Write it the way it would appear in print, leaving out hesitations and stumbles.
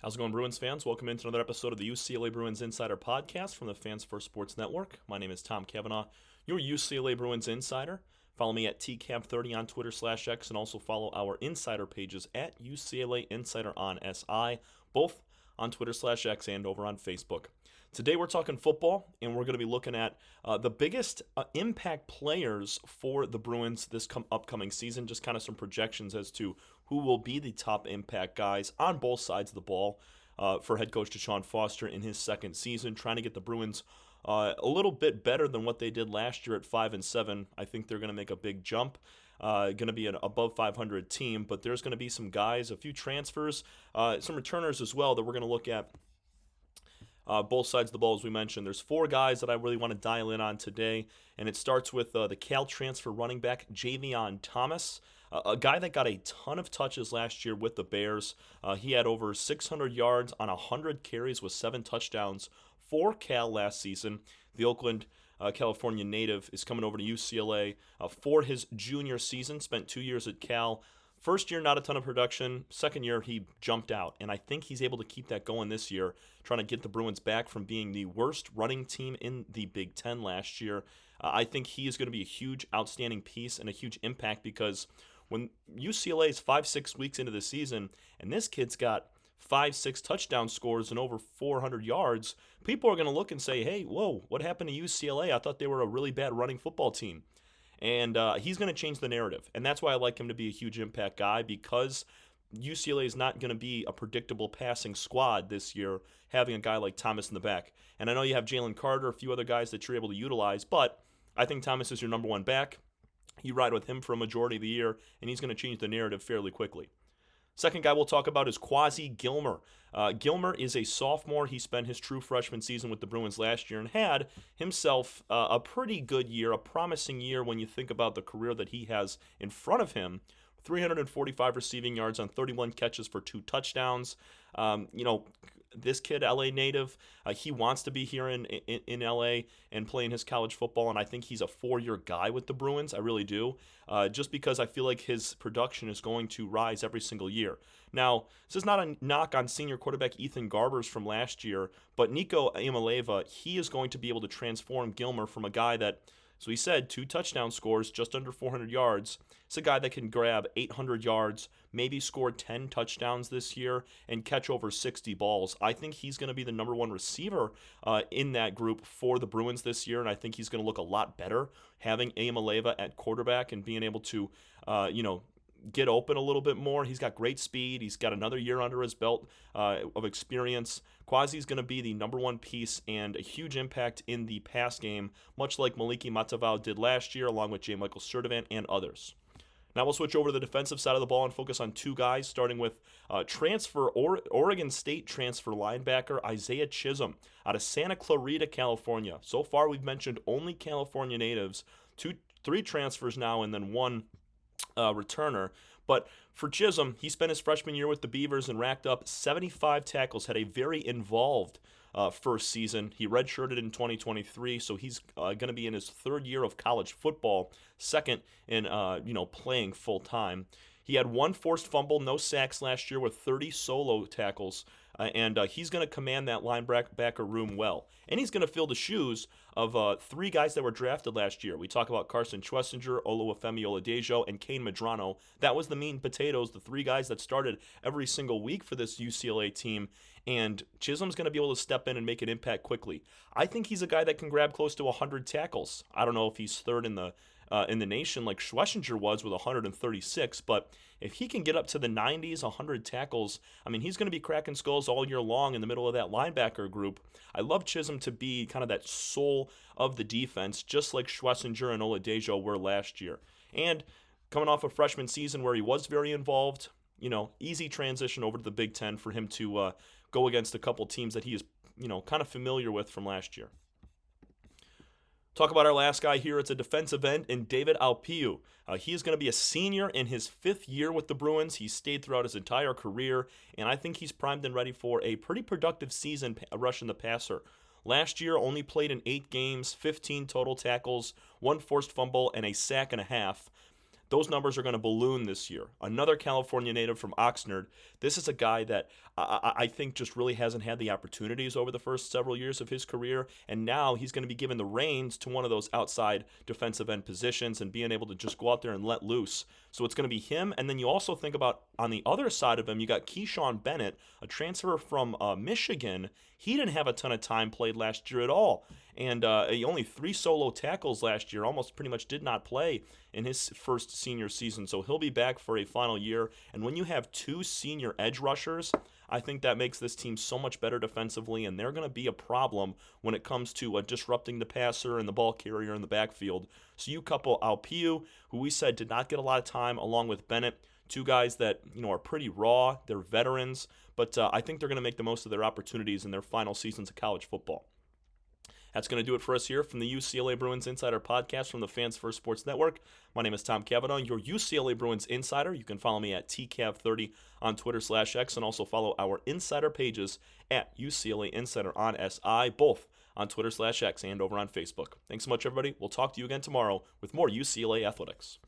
How's it going, Bruins fans? Welcome into another episode of the UCLA Bruins Insider Podcast from the Fans First Sports Network. My name is Tom Cavanaugh, your UCLA Bruins Insider. Follow me at TCAV30 on Twitter/X and also follow our insider pages at UCLA Insider on SI, both on Twitter/X and over on Facebook. Today we're talking football, and we're going to be looking at the biggest impact players for the Bruins this upcoming season, just kind of some projections as to who will be the top impact guys on both sides of the ball for head coach Deshaun Foster in his second season, trying to get the Bruins a little bit better than what they did last year at 5-7. I think they're going to make a big jump. Going to be an above 500 team, but there's going to be some guys, a few transfers, some returners as well that we're going to look at. Both sides of the ball, as we mentioned. There's four guys that I really want to dial in on today, and it starts with the Cal transfer running back Javion Thomas, a guy that got a ton of touches last year with the Bears. He had over 600 yards on 100 carries with 7 touchdowns for Cal last season. The Oakland, California native is coming over to UCLA for his junior season, spent 2 years at Cal. First year, not a ton of production. Second year, he jumped out, and I think he's able to keep that going this year, trying to get the Bruins back from being the worst running team in the Big Ten last year. I think he is going to be a huge, outstanding piece and a huge impact because when UCLA is 5-6 weeks into the season, and this kid's got 5-6 touchdown scores and over 400 yards, people are going to look and say, hey, whoa, what happened to UCLA? I thought they were a really bad running football team. And he's going to change the narrative. And that's why I like him to be a huge impact guy, because UCLA is not going to be a predictable passing squad this year, having a guy like Thomas in the back. And I know you have Jalen Carter, a few other guys that you're able to utilize, but I think Thomas is your number one back. You ride with him for a majority of the year, and he's going to change the narrative fairly quickly. Second guy we'll talk about is Quasi Gilmer. Gilmer is a sophomore. He spent his true freshman season with the Bruins last year and had himself a pretty good year, a promising year when you think about the career that he has in front of him. 345 receiving yards on 31 catches for 2 touchdowns. This kid, LA native, he wants to be here in LA and playing his college football, and I think he's a 4-year guy with the Bruins. I really do, just because I feel like his production is going to rise every single year. Now, this is not a knock on senior quarterback Ethan Garbers from last year, but Nico Iamaleava, he is going to be able to transform Gilmer from a guy that, so he said, 2 touchdown scores, just under 400 yards. It's a guy that can grab 800 yards, maybe score 10 touchdowns this year, and catch over 60 balls. I think he's going to be the number one receiver in that group for the Bruins this year, and I think he's going to look a lot better having Iamaleava at quarterback and being able to, get open a little bit more. He's got great speed. He's got another year under his belt of experience. Quasi's going to be the number one piece and a huge impact in the pass game, much like Maliki Matavao did last year, along with J. Michael Sturdivant and others. Now we'll switch over to the defensive side of the ball and focus on 2 guys, starting with Oregon State transfer linebacker Isaiah Chisholm out of Santa Clarita, California. So far, we've mentioned only California natives, 3 transfers now, and then 1 returner. But for Chisholm, he spent his freshman year with the Beavers and racked up 75 tackles, had a very involved first season. He redshirted in 2023, so he's going to be in his 3rd year of college football, second in playing full time. He had 1 forced fumble, no sacks last year with 30 solo tackles, and he's going to command that linebacker room well. And he's going to fill the shoes of 3 guys that were drafted last year. We talk about Carson Schlesinger, Oluwafemi Oladejo, and Kane Medrano. That was the meat and potatoes, the 3 guys that started every single week for this UCLA team. And Chisholm's going to be able to step in and make an impact quickly. I think he's a guy that can grab close to 100 tackles. I don't know if he's 3rd in the nation like Schlesinger was with 136, but if he can get up to the 90s, 100 tackles, I mean, he's going to be cracking skulls all year long in the middle of that linebacker group. I love Chisholm to be kind of that soul of the defense, just like Schlesinger and Oladejo were last year. And coming off a freshman season where he was very involved, easy transition over to the Big Ten for him to go against a couple teams that he is, kind of familiar with from last year. Talk about our last guy here. It's a defensive end in David Alpiu. He is going to be a senior in his 5th year with the Bruins. He stayed throughout his entire career, and I think he's primed and ready for a pretty productive season rushing the passer. Last year, only played in 8 games, 15 total tackles, 1 forced fumble, and a sack and a half. Those numbers are going to balloon this year. Another California native from Oxnard. This is a guy that I think just really hasn't had the opportunities over the first several years of his career, and now he's going to be given the reins to one of those outside defensive end positions and being able to just go out there and let loose. So it's going to be him, and then you also think about on the other side of him, you got Keyshawn Bennett, a transfer from Michigan. He didn't have a ton of time played last year at all, and he only 3 solo tackles last year, almost pretty much did not play in his first senior season, so he'll be back for a final year. And when you have 2 senior edge rushers, I think that makes this team so much better defensively, and they're going to be a problem when it comes to disrupting the passer and the ball carrier in the backfield. So you couple Alpiu, who we said did not get a lot of time, along with Bennett, 2 guys that are pretty raw, they're veterans, but I think they're going to make the most of their opportunities in their final seasons of college football. That's going to do it for us here from the UCLA Bruins Insider Podcast from the Fans First Sports Network. My name is Tom Cavanaugh, your UCLA Bruins Insider. You can follow me at TCAV30 on Twitter/X, and also follow our insider pages at UCLA Insider on SI, both on Twitter/X and over on Facebook. Thanks so much, everybody. We'll talk to you again tomorrow with more UCLA Athletics.